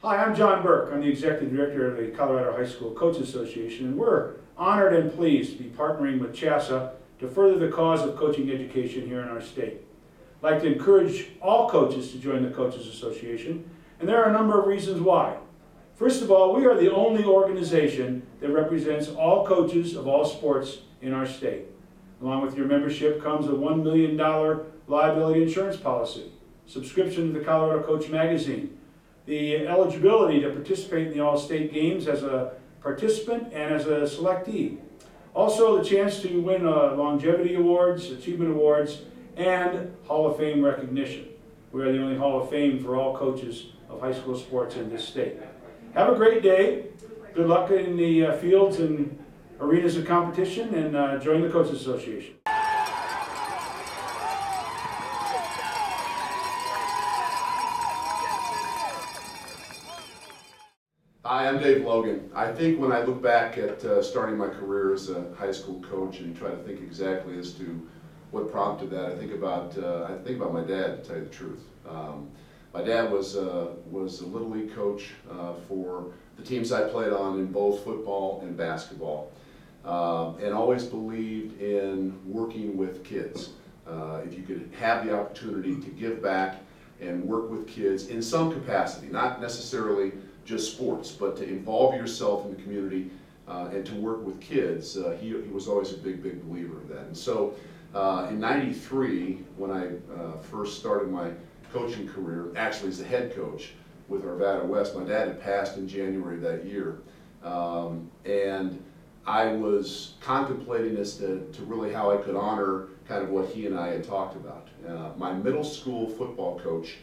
Hi, I'm John Burke. I'm the Executive Director of the Colorado High School Coaches Association, and we're honored and pleased to be partnering with CHSCA to further the cause of coaching education here in our state. I'd like to encourage all coaches to join the Coaches Association, and there are a number of reasons why. First of all, we are the only organization that represents all coaches of all sports in our state. Along with your membership comes a $1 million liability insurance policy, subscription to the Colorado Coach magazine, the eligibility to participate in the All-State Games as a participant and as a selectee. Also the chance to win longevity awards, achievement awards, and Hall of Fame recognition. We are the only Hall of Fame for all coaches of high school sports in this state. Have a great day. Good luck in the fields and arenas of competition, and join the Coaches Association. Hi, I'm Dave Logan. I think when I look back at starting my career as a high school coach and try to think exactly as to what prompted that, I think about my dad, to tell you the truth. My dad was a Little League coach for the teams I played on in both football and basketball, and always believed in working with kids. If you could have the opportunity to give back and work with kids in some capacity, not necessarily just sports, but to involve yourself in the community and to work with kids, he was always a big believer of that. And so in '93, when I first started my coaching career, actually as a head coach with Arvada West, my dad had passed in January that year. And I was contemplating as to really how I could honor kind of what he and I had talked about. My middle school football coach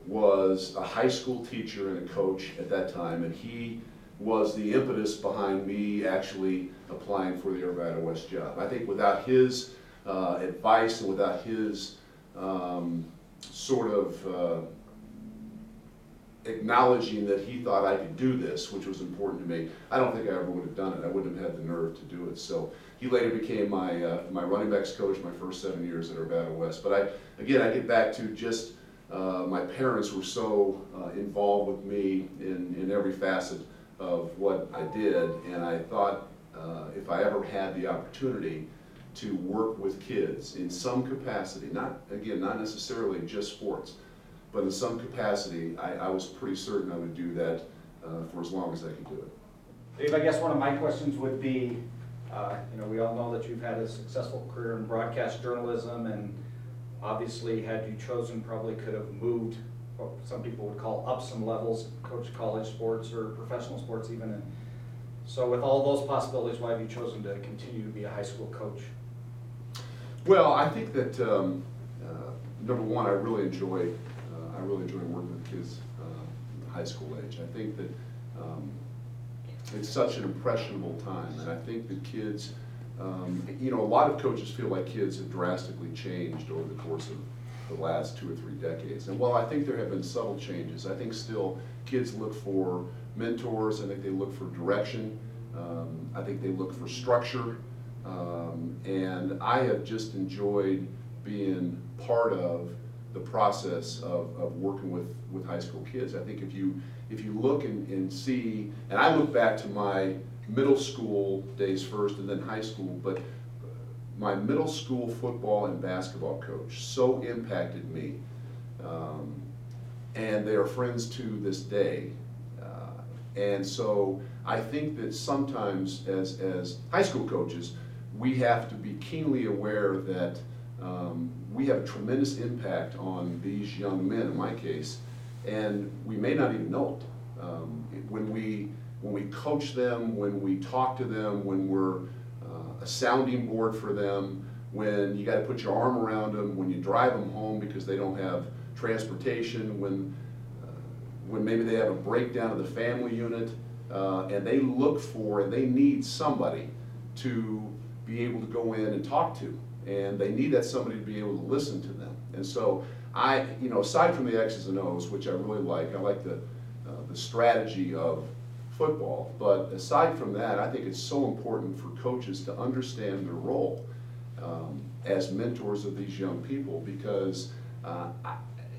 was a high school teacher and a coach at that time, and he was the impetus behind me actually applying for the Arvada West job. I think without his advice and without his sort of acknowledging that he thought I could do this, which was important to me, I don't think I ever would have done it. I wouldn't have had the nerve to do it. So he later became my running backs coach my first 7 years at Arvada West. But I get back to just my parents were so involved with me in every facet of what I did, and I thought if I ever had the opportunity to work with kids in some capacity, not necessarily just sports, but in some capacity, I was pretty certain I would do that for as long as I could do it. Dave, I guess one of my questions would be, we all know that you've had a successful career in broadcast journalism, and obviously, had you chosen, probably could have moved what some people would call up some levels, coach college sports or professional sports even. And so with all those possibilities, why have you chosen to continue to be a high school coach? Well, I think that number one, I really enjoy working with kids high school age. I think that it's such an impressionable time, and I think that kids, a lot of coaches feel like kids have drastically changed over the course of the last 2 or 3 decades. And while I think there have been subtle changes, I think still kids look for mentors. I think they look for direction. I think they look for structure. And I have just enjoyed being part of the process of working with high school kids. I think if you look and see, and I look back to my middle school days first and then high school, but my middle school football and basketball coach so impacted me, and they are friends to this day. And so I think that sometimes as high school coaches, we have to be keenly aware that we have a tremendous impact on these young men, in my case, and we may not even know it. When we coach them, when we talk to them, when we're a sounding board for them, when you got to put your arm around them, when you drive them home because they don't have transportation, when maybe they have a breakdown of the family unit, and they look for and they need somebody to be able to go in and talk to, and they need that somebody to be able to listen to them. And so aside from the X's and O's, which I really like, I like the strategy of football, but aside from that, I think it's so important for coaches to understand their role as mentors of these young people, because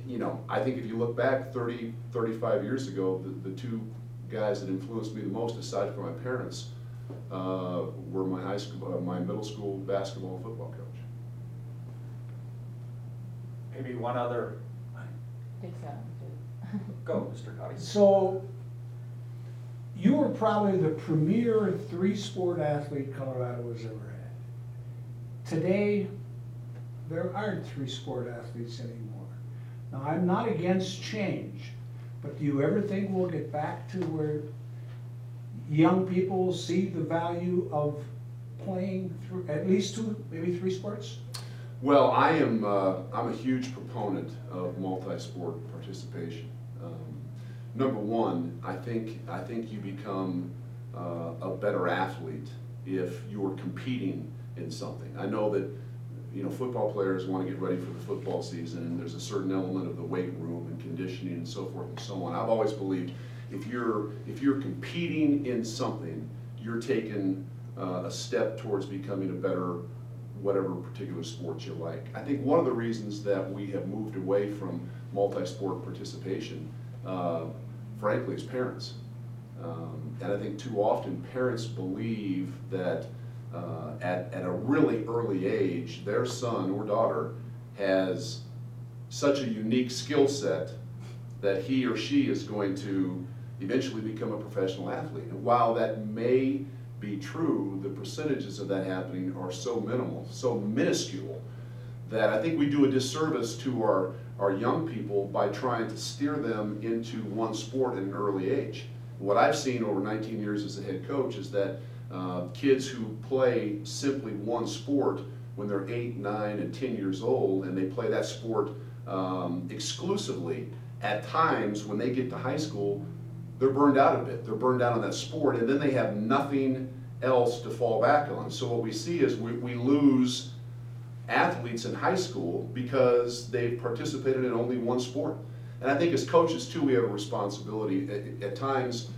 you know, I think if you look back 30, 35 years ago, the two guys that influenced me the most, aside from my parents, were my high school, my middle school basketball and football coach. Maybe one other, Think so. go, Mr. Cotty. So, you were probably the premier three-sport athlete Colorado has ever had. Today, there aren't three-sport athletes anymore. Now, I'm not against change, but do you ever think we'll get back to where young people see the value of playing through at least two, maybe three sports? Well, I'm a huge proponent of multi-sport participation. Number one, I think you become a better athlete if you're competing in something. I know that, you know, football players want to get ready for the football season, and there's a certain element of the weight room and conditioning and so forth and so on. I've always believed if you're competing in something, you're taking a step towards becoming a better whatever particular sport you like. I think one of the reasons that we have moved away from multi-sport participation, frankly, is parents. And I think too often parents believe that at a really early age, their son or daughter has such a unique skill set that he or she is going to eventually become a professional athlete. And while that may be true, the percentages of that happening are so minimal, so minuscule, that I think we do a disservice to our young people by trying to steer them into one sport at an early age. What I've seen over 19 years as a head coach is that kids who play simply one sport when they're 8, 9, and 10 years old, and they play that sport exclusively, at times when they get to high school, they're burned out a bit. They're burned out on that sport, and then they have nothing else to fall back on. So what we see is we lose athletes in high school because they've participated in only one sport. And I think as coaches too, we have a responsibility. At times,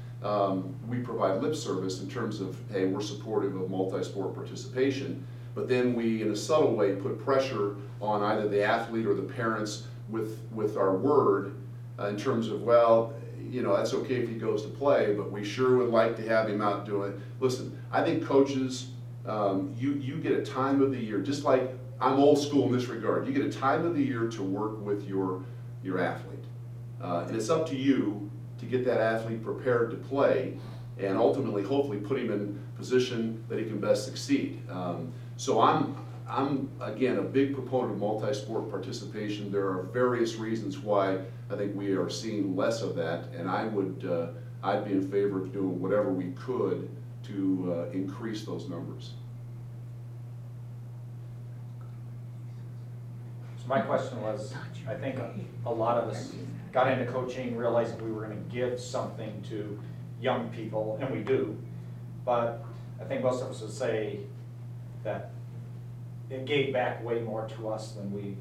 we provide lip service in terms of, hey, we're supportive of multi-sport participation, but then we, in a subtle way, put pressure on either the athlete or the parents with our word in terms of, well, you know, that's okay if he goes to play, but we sure would like to have him out doing it. Listen, I think coaches, you get a time of the year, just like I'm old school in this regard, you get a time of the year to work with your athlete. And it's up to you to get that athlete prepared to play and ultimately, hopefully, put him in position that he can best succeed. So I'm again, a big proponent of multi-sport participation. There are various reasons why I think we are seeing less of that, and I'd be in favor of doing whatever we could to increase those numbers. So my question was, I think a lot of us got into coaching realizing we were going to give something to young people, and we do, but I think most of us would say that it gave back way more to us than we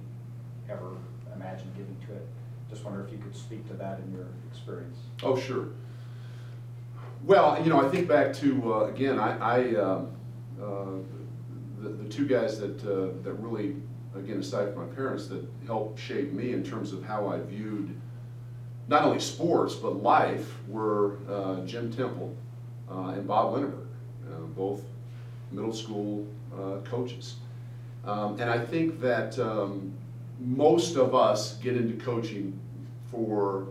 ever imagined giving to it. Just wonder if you could speak to that in your experience. Oh, sure. Well, you know, I think back to, again, the two guys that really, again, aside from my parents, that helped shape me in terms of how I viewed not only sports, but life, were Jim Temple and Bob Lindenberg, both middle school coaches. And I think that most of us get into coaching for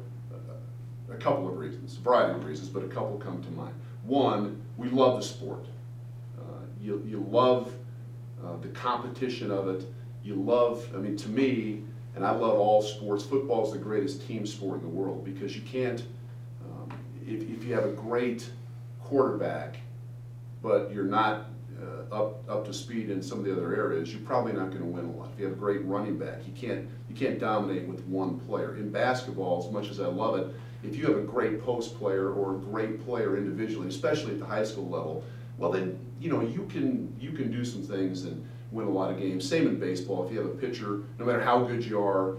a couple of reasons, a variety of reasons, but a couple come to mind. One, we love the sport. You love the competition of it. You love, I mean, to me, and I love all sports, football is the greatest team sport in the world, because you can't, if you have a great quarterback, but you're not up to speed in some of the other areas, you're probably not going to win a lot. If you have a great running back, you can't dominate with one player. In basketball, as much as I love it, if you have a great post player or a great player individually, especially at the high school level, well then, you know, you can do some things and win a lot of games. Same in baseball. If you have a pitcher, no matter how good you are,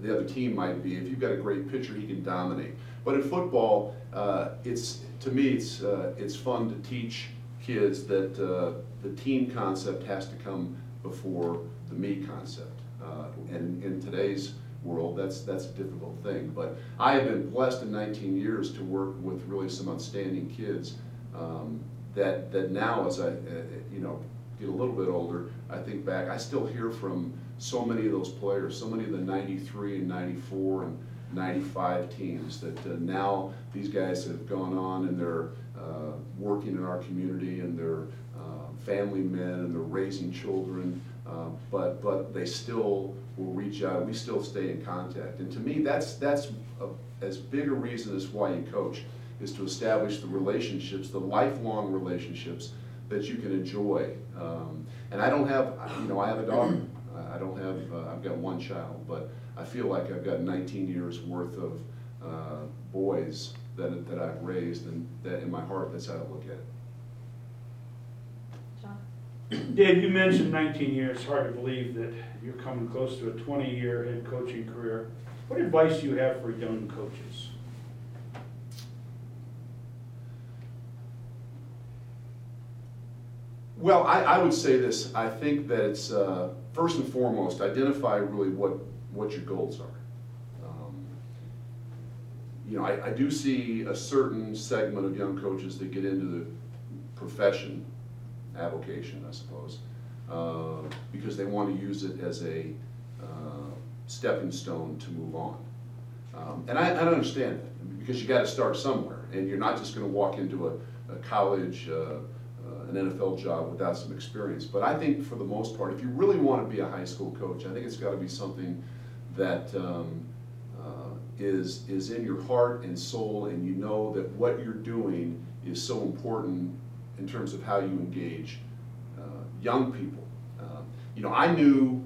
the other team might be, if you've got a great pitcher, he can dominate. But in football, to me, it's fun to teach kids that the team concept has to come before the me concept. And in today's world, that's a difficult thing. But I have been blessed in 19 years to work with really some outstanding kids that now, as I get a little bit older, I think back, I still hear from so many of those players, so many of the 93 and 94 and 95 teams that now these guys have gone on and they're working in our community and they're family men and they're raising children, but they still will reach out. We still stay in contact, and to me, that's as big a reason as why you coach, is to establish the relationships, the lifelong relationships that you can enjoy. And I don't have, I have a daughter. I don't have, I've got one child, but I feel like I've got 19 years worth of boys that I've raised, and that in my heart, that's how I look at it. John? Dave, you mentioned 19 years. It's hard to believe that you're coming close to a 20-year head coaching career. What advice do you have for young coaches? Well, I would say this. I think that it's, first and foremost, identify really what your goals are. I do see a certain segment of young coaches that get into the profession, avocation, I suppose, because they want to use it as a stepping stone to move on. And I understand that, because you got to start somewhere, and you're not just going to walk into a college, an NFL job without some experience. But I think for the most part, if you really want to be a high school coach, I think it's got to be something that is in your heart and soul, and you know that what you're doing is so important in terms of how you engage young people. I knew,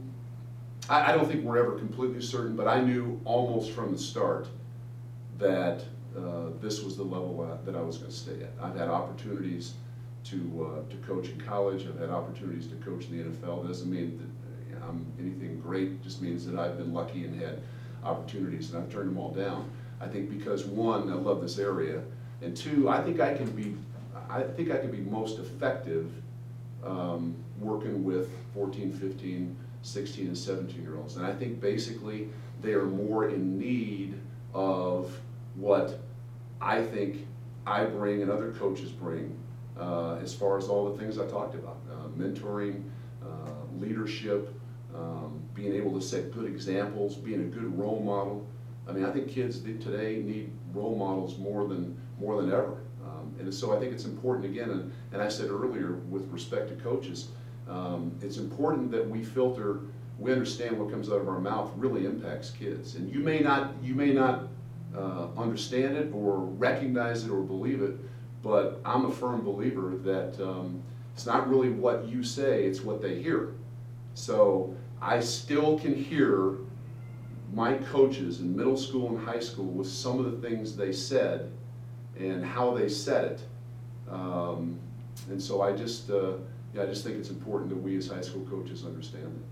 I don't think we're ever completely certain, but I knew almost from the start that this was the level that I was going to stay at. I've had opportunities to coach in college. I've had opportunities to coach in the NFL. It doesn't mean that I'm anything great. It just means that I've been lucky and had opportunities, and I've turned them all down. I think because, one, I love this area, and two, I think I can be most effective working with 14, 15, 16, and 17-year-olds. And I think basically they are more in need of what I think I bring and other coaches bring, as far as all the things I talked about, mentoring, leadership, being able to set good examples, being a good role model. I mean, I think kids today need role models more than ever. And so I think it's important, again, and I said earlier with respect to coaches, it's important that we understand what comes out of our mouth really impacts kids. And you may not understand it or recognize it or believe it, but I'm a firm believer that it's not really what you say, it's what they hear. So I still can hear my coaches in middle school and high school with some of the things they said and how they said it. And so I just think it's important that we as high school coaches understand it.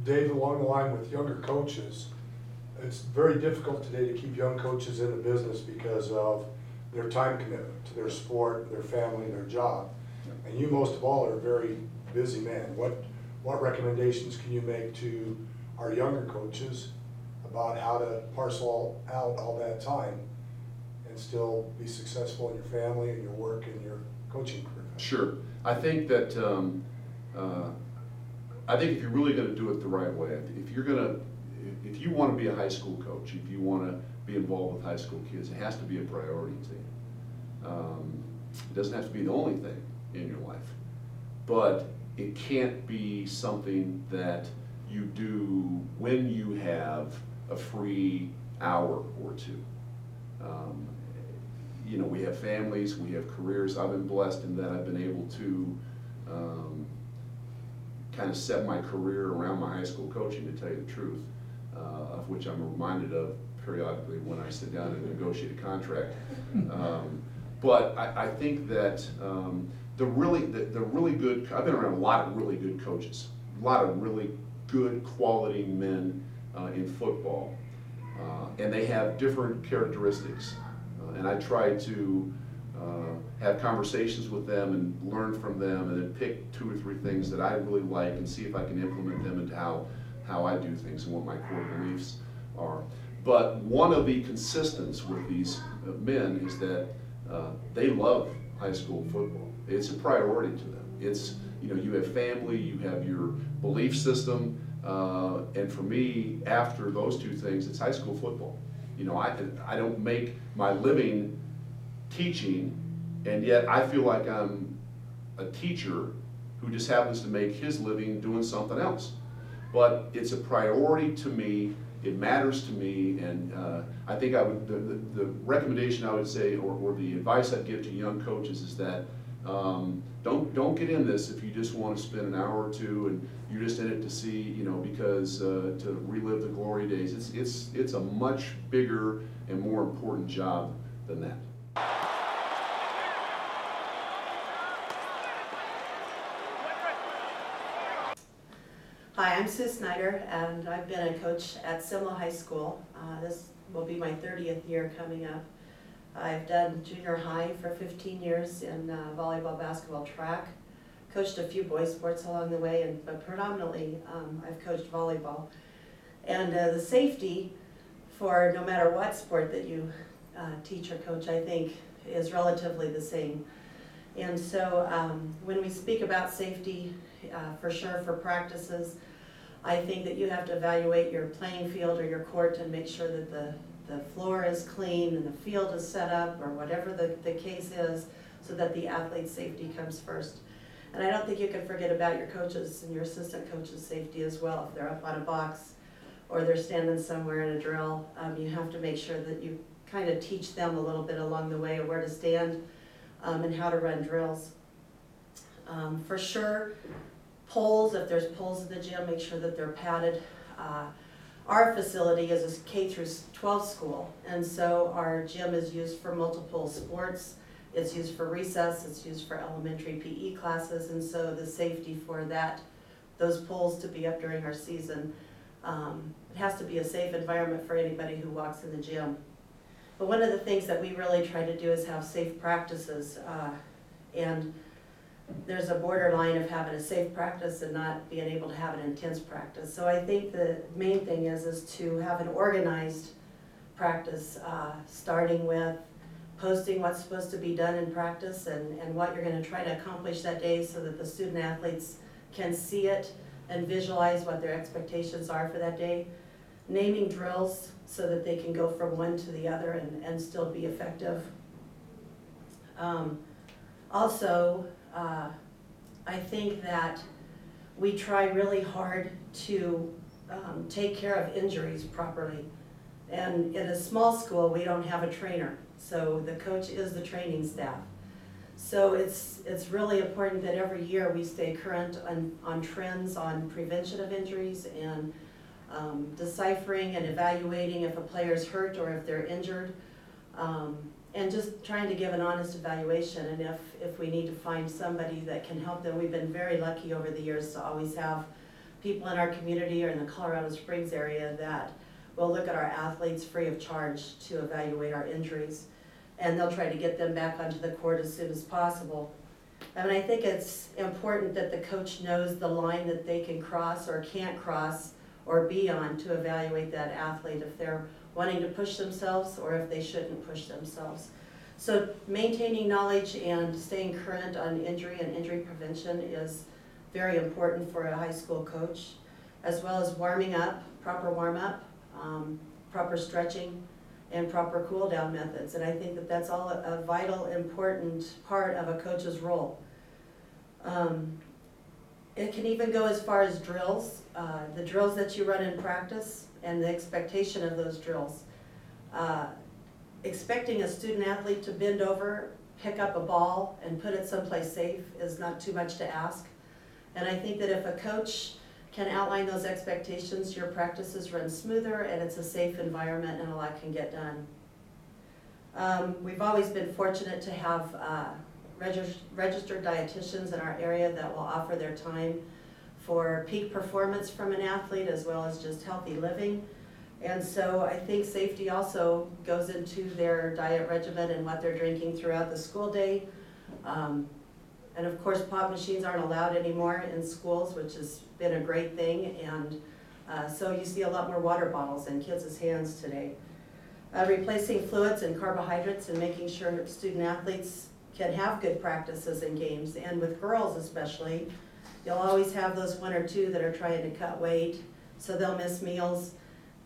Dave, along the line with younger coaches, it's very difficult today to keep young coaches in the business because of their time commitment to their sport, their family, their job. And you most of all are a very busy man. What recommendations can you make to our younger coaches about how to parcel out all that time and still be successful in your family and your work and your coaching career? Sure. I think that if you're really going to do it the right way, if you want to be a high school coach, if you want to be involved with high school kids, it has to be a priority to you. It doesn't have to be the only thing in your life, but it can't be something that you do when you have a free hour or two. We have families, we have careers. I've been blessed in that I've been able to kind of set my career around my high school coaching, to tell you the truth, of which I'm reminded of periodically when I sit down and negotiate a contract. But I think that the really good, I've been around a lot of really good coaches, a lot of really good quality men in football, and they have different characteristics. And I try to have conversations with them and learn from them, and then pick 2 or 3 things that I really like and see if I can implement them into how how I do things and what my core beliefs are. But one of the consistents with these men is that they love high school football. It's a priority to them. It's, you know, you have family, you have your belief system, and for me, after those two things, it's high school football. You know, I don't make my living teaching, and yet I feel like I'm a teacher who just happens to make his living doing something else. But it's a priority to me, it matters to me, and I think I would, the recommendation I would say, or the advice I'd give to young coaches is that don't get in this if you just want to spend an hour or two and you're just in it to see, you know, because to relive the glory days. It's a much bigger and more important job than that. Hi, I'm Sue Snyder, and I've been a coach at Simla High School. This will be my 30th year coming up. I've done junior high for 15 years in volleyball, basketball, track. Coached a few boys sports along the way, but predominantly I've coached volleyball. And the safety for no matter what sport that you teach or coach, I think, is relatively the same. And so when we speak about safety, for sure for practices, I think that you have to evaluate your playing field or your court and make sure that the floor is clean and the field is set up, or whatever the case is, so that the athlete's safety comes first. And I don't think you can forget about your coaches and your assistant coaches' safety as well. If they're up on a box or they're standing somewhere in a drill, you have to make sure that you kind of teach them a little bit along the way of where to stand and how to run drills. For sure, poles, if there's poles in the gym, make sure that they're padded. Our facility is a K through 12 school, and so our gym is used for multiple sports. It's used for recess, it's used for elementary PE classes, and so the safety for those poles to be up during our season, it has to be a safe environment for anybody who walks in the gym. But one of the things that we really try to do is have safe practices, and there's a borderline of having a safe practice and not being able to have an intense practice. So I think the main thing is to have an organized practice, starting with posting what's supposed to be done in practice and what you're going to try to accomplish that day, so that the student athletes can see it and visualize what their expectations are for that day. Naming drills so that they can go from one to the other and still be effective. Also, I think that we try really hard to take care of injuries properly. And in a small school, we don't have a trainer, so the coach is the training staff. So it's really important that every year we stay current on trends on prevention of injuries and deciphering and evaluating if a player's hurt or if they're injured. And just trying to give an honest evaluation, and if we need to find somebody that can help them. We've been very lucky over the years to always have people in our community or in the Colorado Springs area that will look at our athletes free of charge to evaluate our injuries. And they'll try to get them back onto the court as soon as possible. I mean, I think it's important that the coach knows the line that they can cross or can't cross or be on to evaluate that athlete, if they're wanting to push themselves or if they shouldn't push themselves. So maintaining knowledge and staying current on injury and injury prevention is very important for a high school coach, as well as warming up, proper warm-up, proper stretching, and proper cool-down methods. And I think that that's all a vital, important part of a coach's role. It can even go as far as drills, the drills that you run in practice and the expectation of those drills. Expecting a student athlete to bend over, pick up a ball, and put it someplace safe is not too much to ask. And I think that if a coach can outline those expectations, your practices run smoother and it's a safe environment and a lot can get done. We've always been fortunate to have registered dietitians in our area that will offer their time for peak performance from an athlete as well as just healthy living. And so I think safety also goes into their diet regimen and what they're drinking throughout the school day. And of course, pop machines aren't allowed anymore in schools, which has been a great thing. And So you see a lot more water bottles in kids' hands today. Replacing fluids and carbohydrates and making sure student athletes can have good practices in games. And with girls especially, you'll always have those one or two that are trying to cut weight, so they'll miss meals,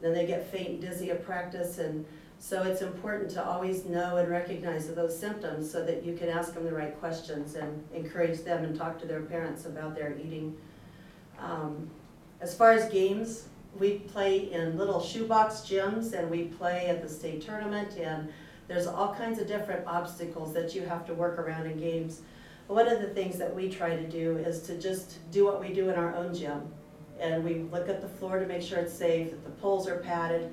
then they get faint and dizzy at practice. And so it's important to always know and recognize those symptoms so that you can ask them the right questions and encourage them and talk to their parents about their eating. As far as games, we play in little shoebox gyms and we play at the state tournament, and there's all kinds of different obstacles that you have to work around in games. But one of the things that we try to do is to just do what we do in our own gym. And we look at the floor to make sure it's safe, that the poles are padded.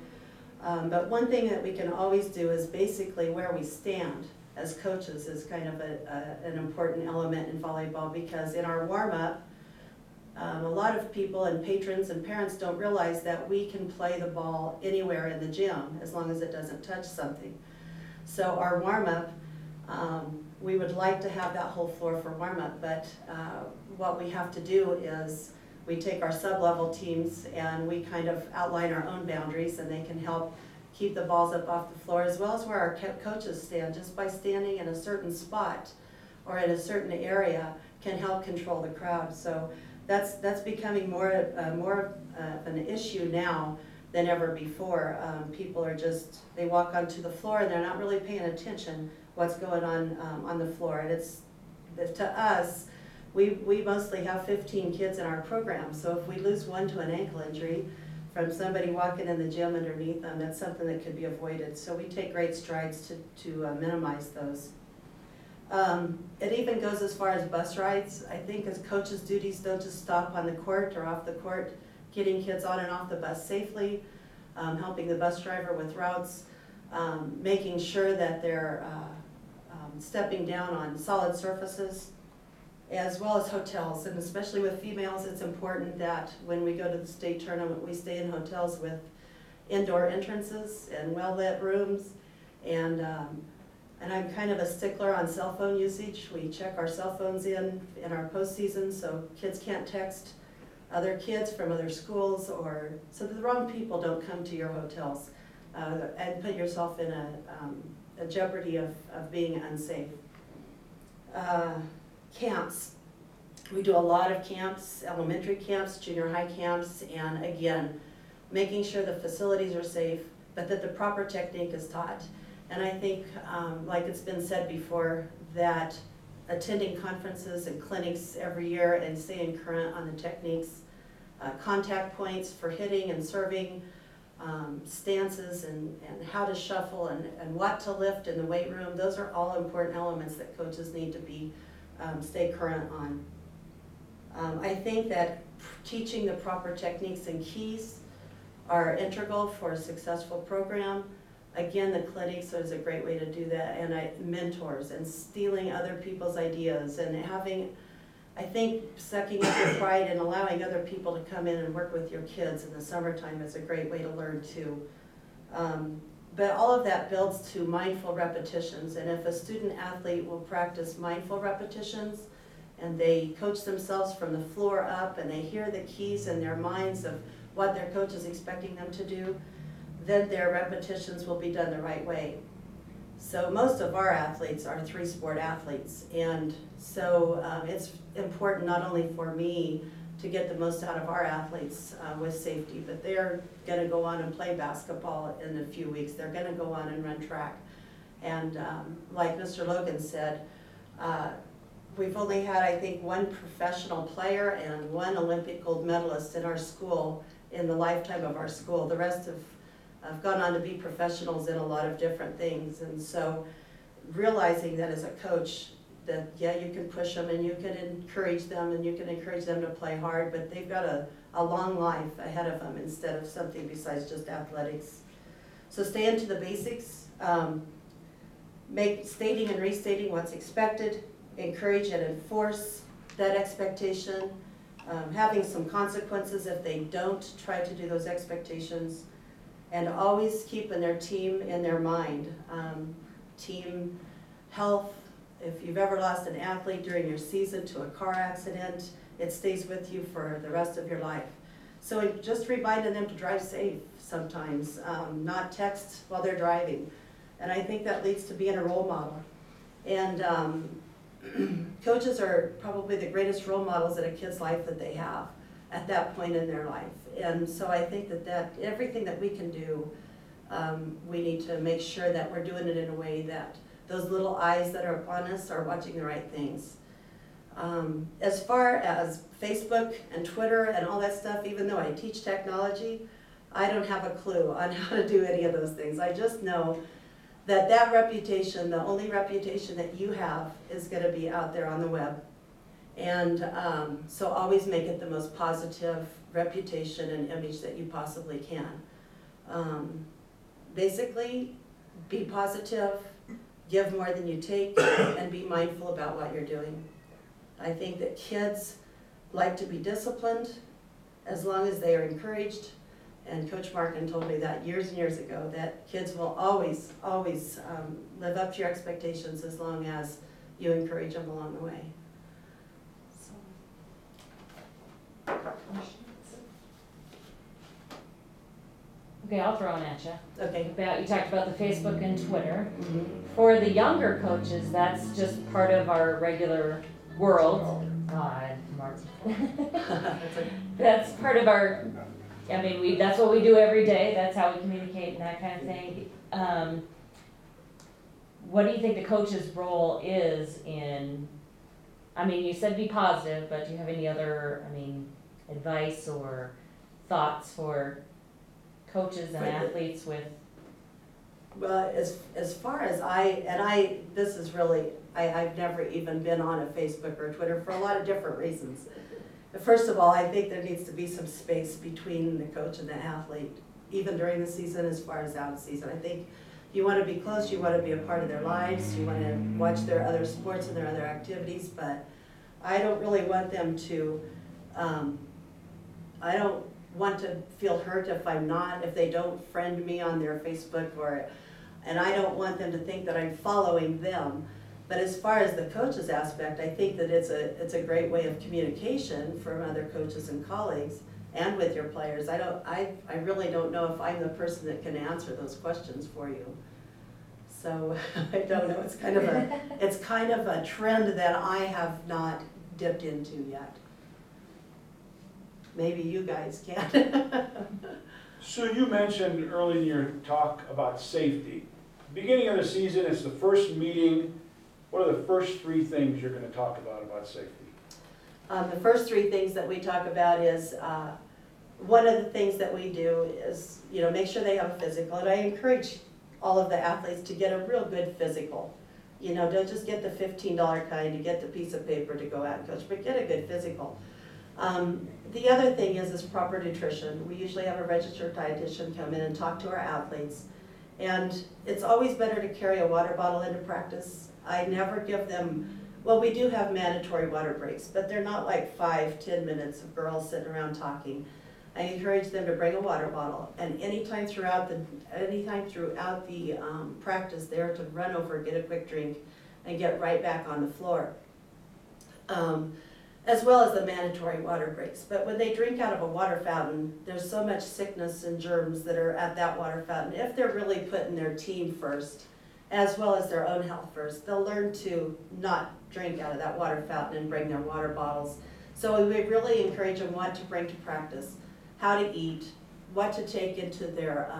But one thing that we can always do is basically where we stand as coaches is kind of an important element in volleyball, because in our warm-up, a lot of people and patrons and parents don't realize that we can play the ball anywhere in the gym as long as it doesn't touch something. So our warm-up, we would like to have that whole floor for warm-up, but what we have to do is we take our sub-level teams and we kind of outline our own boundaries, and they can help keep the balls up off the floor, as well as where our coaches stand. Just by standing in a certain spot or in a certain area can help control the crowd. So that's becoming more of an issue now than ever before. People are just, they walk onto the floor and they're not really paying attention what's going on the floor. And it's, to us, we mostly have 15 kids in our program, so if we lose one to an ankle injury from somebody walking in the gym underneath them, that's something that could be avoided. So we take great strides to minimize those. It even goes as far as bus rides. I think as coaches' duties don't just stop on the court or off the court, getting kids on and off the bus safely, helping the bus driver with routes, making sure that they're stepping down on solid surfaces, as well as hotels. And especially with females, it's important that when we go to the state tournament, we stay in hotels with indoor entrances and well-lit rooms. And I'm kind of a stickler on cell phone usage. We check our cell phones in our postseason, so kids can't text other kids from other schools, or so that the wrong people don't come to your hotels and put yourself in a jeopardy of being unsafe. Camps. We do a lot of camps, elementary camps, junior high camps, and again, making sure the facilities are safe, but that the proper technique is taught. And I think, like it's been said before, that attending conferences and clinics every year and staying current on the techniques, contact points for hitting and serving, stances and how to shuffle and what to lift in the weight room, those are all important elements that coaches need to be stay current on. I think that teaching the proper techniques and keys are integral for a successful program. Again, the clinics is a great way to do that, and mentors and stealing other people's ideas and having, I think, sucking up your pride and allowing other people to come in and work with your kids in the summertime is a great way to learn too. But all of that builds to mindful repetitions, and if a student athlete will practice mindful repetitions and they coach themselves from the floor up and they hear the keys in their minds of what their coach is expecting them to do, then their repetitions will be done the right way. So most of our athletes are 3-sport athletes, and so it's important not only for me to get the most out of our athletes with safety, but they're gonna go on and play basketball in a few weeks. They're gonna go on and run track. And like Mr. Logan said, we've only had, I think, one professional player and one Olympic gold medalist in our school in the lifetime of our school. The rest have gone on to be professionals in a lot of different things. And so realizing that as a coach, that yeah, you can push them and you can encourage them and you can encourage them to play hard, but they've got a long life ahead of them instead of something besides just athletics. So stay into the basics, stating and restating what's expected, encourage and enforce that expectation, having some consequences if they don't try to do those expectations, and always keeping their team in their mind. Team health, if you've ever lost an athlete during your season to a car accident, it stays with you for the rest of your life. So just reminding them to drive safe sometimes, not text while they're driving. And I think that leads to being a role model. And coaches are probably the greatest role models in a kid's life that they have at that point in their life. And so I think that everything that we can do, we need to make sure that we're doing it in a way that those little eyes that are upon us are watching the right things. As far as Facebook and Twitter and all that stuff, even though I teach technology, I don't have a clue on how to do any of those things. I just know that reputation, the only reputation that you have, is going to be out there on the web. And so always make it the most positive reputation and image that you possibly can. Basically, be positive, give more than you take, and be mindful about what you're doing. I think that kids like to be disciplined as long as they are encouraged. And Coach Markin told me that years and years ago, that kids will always, always live up to your expectations as long as you encourage them along the way. So. Okay, I'll throw one at you. Okay. You talked about the Facebook and Twitter. For the younger coaches, that's just part of our regular world. Mark. That's part of our, I mean, that's what we do every day. That's how we communicate and that kind of thing. What do you think the coach's role is in, I mean, you said be positive, but do you have any other, advice or thoughts for coaches and athletes with? Well, as far as this is really, I've never even been on a Facebook or Twitter for a lot of different reasons. First of all, I think there needs to be some space between the coach and the athlete, even during the season as far as out of season. I think you want to be close, you want to be a part of their lives, you want to watch their other sports and their other activities, but I don't really want them to, I don't want to feel hurt if they don't friend me on their Facebook, and I don't want them to think that I'm following them. But as far as the coach's aspect, I think that it's a great way of communication from other coaches and colleagues and with your players. I really don't know if I'm the person that can answer those questions for you. So I don't know. It's kind of a trend that I have not dipped into yet. Maybe you guys can. So you mentioned early in your talk about safety. Beginning of the season, it's the first meeting. What are the first three things you're going to talk about safety? The first three things that we talk about is, one of the things that we do is, make sure they have a physical. And I encourage all of the athletes to get a real good physical. Don't just get the $15 kind to get the piece of paper to go out and coach, but get a good physical. The other thing is proper nutrition. We usually have a registered dietitian come in and talk to our athletes. And it's always better to carry a water bottle into practice. I never give them, well, we do have mandatory water breaks, but they're not like 5-10 minutes of girls sitting around talking. I encourage them to bring a water bottle, and anytime throughout the practice, they're to run over, get a quick drink, and get right back on the floor. As well as the mandatory water breaks. But when they drink out of a water fountain, there's so much sickness and germs that are at that water fountain. If they're really putting their team first, as well as their own health first, they'll learn to not drink out of that water fountain and bring their water bottles. So we really encourage them what to bring to practice, how to eat, what to take into their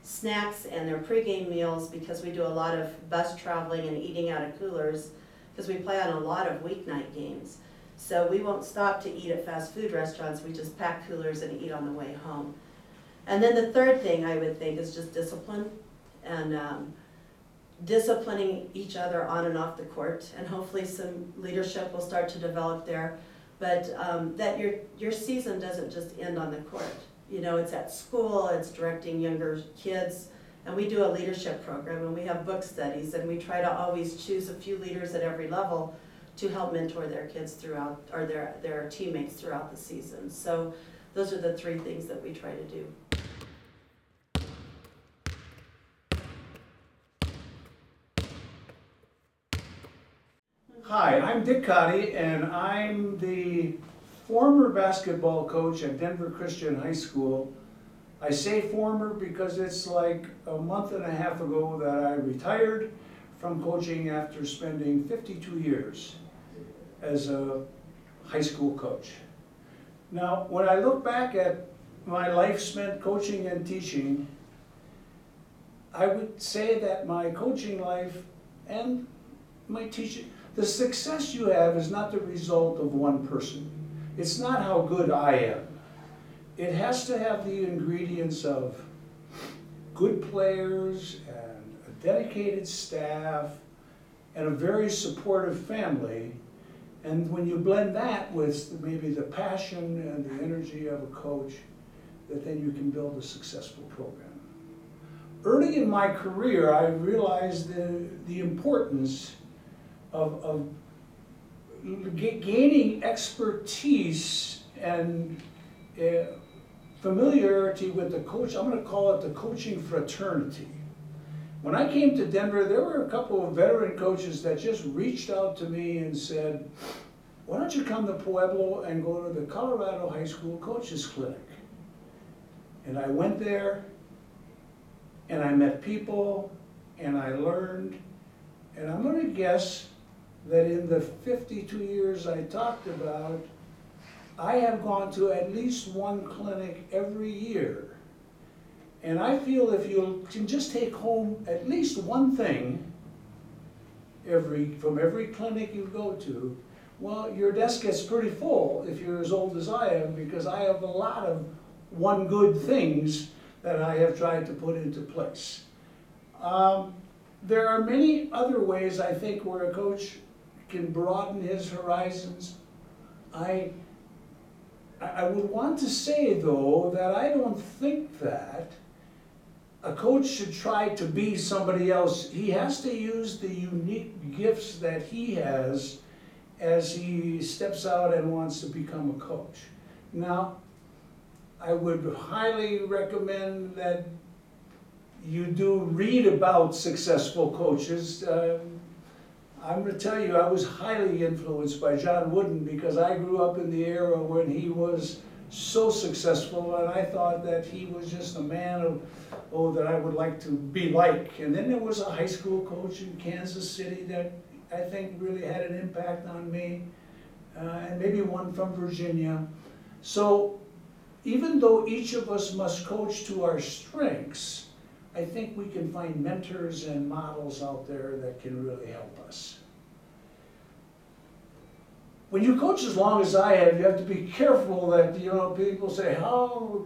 snacks and their pregame meals, because we do a lot of bus traveling and eating out of coolers, because we play on a lot of weeknight games. So we won't stop to eat at fast food restaurants, we just pack coolers and eat on the way home. And then the third thing I would think is just discipline, and disciplining each other on and off the court, and hopefully some leadership will start to develop there. But that your season doesn't just end on the court. It's at school, it's directing younger kids, and we do a leadership program, and we have book studies, and we try to always choose a few leaders at every level to help mentor their kids throughout, or their teammates throughout the season. So those are the three things that we try to do. Hi, I'm Dick Cotty, and I'm the former basketball coach at Denver Christian High School. I say former because it's like a month and a half ago that I retired from coaching after spending 52 years as a high school coach. Now, when I look back at my life spent coaching and teaching, I would say that my coaching life and my teaching, the success you have is not the result of one person. It's not how good I am. It has to have the ingredients of good players and a dedicated staff and a very supportive family. And when you blend that with maybe the passion and the energy of a coach, that then you can build a successful program. Early in my career, I realized the importance of gaining expertise and familiarity with the coach. I'm going to call it the coaching fraternity. When I came to Denver, there were a couple of veteran coaches that just reached out to me and said, why don't you come to Pueblo and go to the Colorado High School Coaches Clinic? And I went there, and I met people, and I learned, and I'm going to guess that in the 52 years I talked about, I have gone to at least one clinic every year. And I feel if you can just take home at least one thing from every clinic you go to, well, your desk gets pretty full if you're as old as I am, because I have a lot of one good things that I have tried to put into place. There are many other ways, I think, where a coach can broaden his horizons. I would want to say, though, that I don't think that a coach should try to be somebody else. He has to use the unique gifts that he has as he steps out and wants to become a coach. Now, I would highly recommend that you do read about successful coaches. I'm going to tell you, I was highly influenced by John Wooden because I grew up in the era when he was so successful, and I thought that he was just a man of, that I would like to be like. And then there was a high school coach in Kansas City that I think really had an impact on me, and maybe one from Virginia. So even though each of us must coach to our strengths, I think we can find mentors and models out there that can really help us. When you coach as long as I have, you have to be careful that, people say, how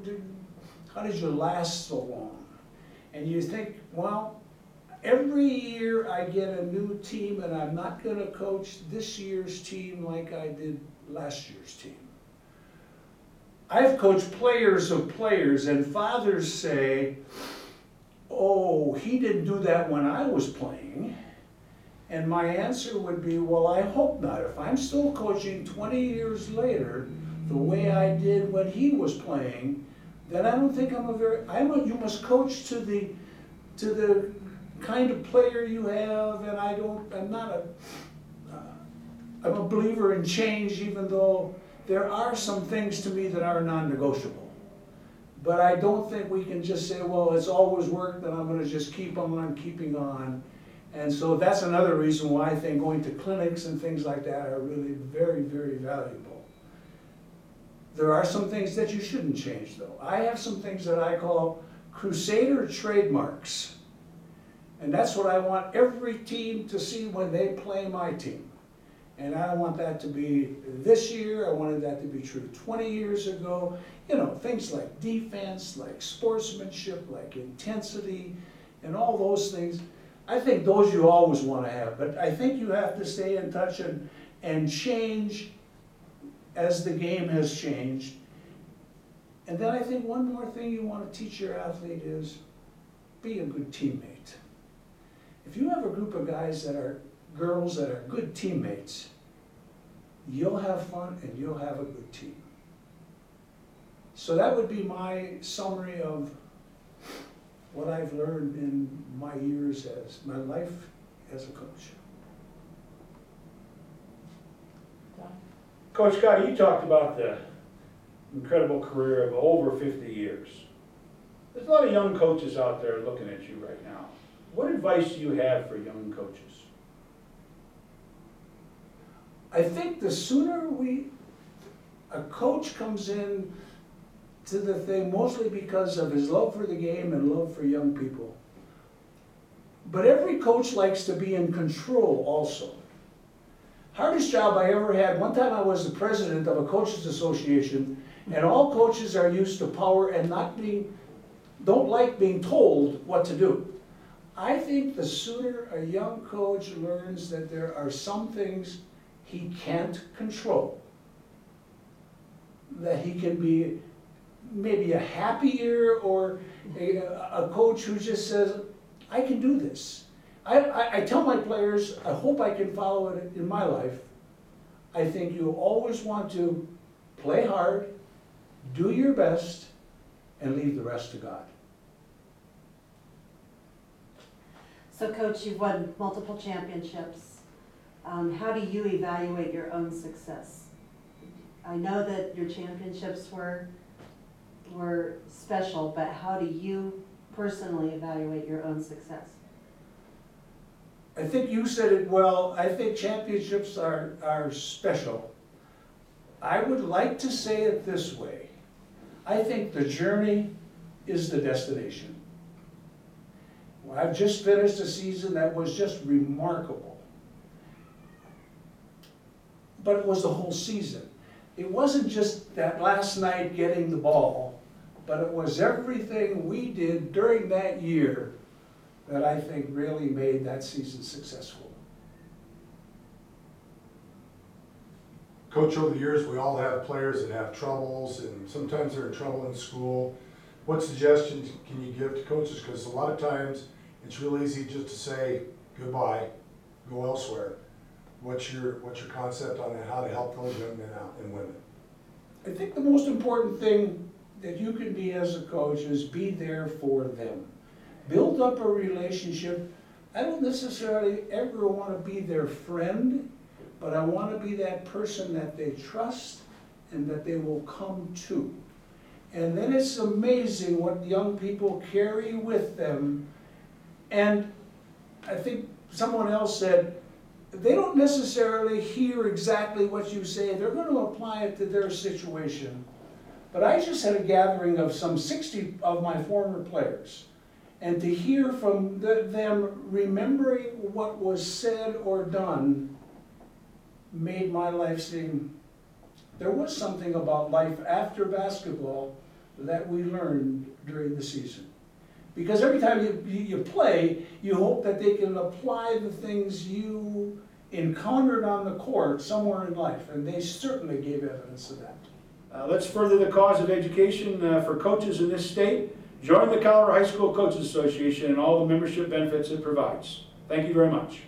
did you last so long? And you think, well, every year I get a new team and I'm not going to coach this year's team like I did last year's team. I've coached players of players, and fathers say, oh, he didn't do that when I was playing. And my answer would be, well, I hope not. If I'm still coaching 20 years later the way I did when he was playing, then I don't think you must coach to the kind of player you have, and I'm a believer in change, even though there are some things to me that are non-negotiable. But I don't think we can just say, well, it's always worked, and I'm going to just keep on keeping on. And so that's another reason why I think going to clinics and things like that are really very, very valuable. There are some things that you shouldn't change, though. I have some things that I call Crusader trademarks. And that's what I want every team to see when they play my team. And I want that to be this year. I wanted that to be true 20 years ago. Things like defense, like sportsmanship, like intensity, and all those things. I think those you always want to have. But I think you have to stay in touch and change as the game has changed. And then I think one more thing you want to teach your athlete is be a good teammate. If you have a group of girls that are good teammates, you'll have fun and you'll have a good team. So that would be my summary of what I've learned in my years my life as a coach. Coach Scott, you talked about the incredible career of over 50 years. There's a lot of young coaches out there looking at you right now. What advice do you have for young coaches? I think the sooner a coach comes in to the thing, mostly because of his love for the game and love for young people. But every coach likes to be in control also. Hardest job I ever had, one time I was the president of a coaches association, and all coaches are used to power and don't like being told what to do. I think the sooner a young coach learns that there are some things he can't control, that he can be maybe a happier or a coach who just says, I can do this. I tell my players, I hope I can follow it in my life. I think you always want to play hard, do your best, and leave the rest to God. So Coach, you've won multiple championships. How do you evaluate your own success? I know that your championships were special, but how do you personally evaluate your own success? I think you said it well. I think championships are special. I would like to say it this way. I think the journey is the destination. Well, I've just finished a season that was just remarkable. But it was the whole season. It wasn't just that last night getting the ball, but it was everything we did during that year that I think really made that season successful. Coach, over the years, we all have players that have troubles, and sometimes they're in trouble in school. What suggestions can you give to coaches? Because a lot of times, it's real easy just to say goodbye, go elsewhere. What's your concept on how to help those young men out and women? I think the most important thing that you can be as a coach is be there for them. Build up a relationship. I don't necessarily ever want to be their friend, but I want to be that person that they trust and that they will come to. And then it's amazing what young people carry with them. And I think someone else said, they don't necessarily hear exactly what you say. They're going to apply it to their situation. But I just had a gathering of some 60 of my former players. And to hear from them remembering what was said or done made my life seem, there was something about life after basketball that we learned during the season. Because every time you play, you hope that they can apply the things you encountered on the court somewhere in life, and they certainly gave evidence of that. Let's further the cause of education for coaches in this state. Join the Colorado High School Coaches Association and all the membership benefits it provides. Thank you very much.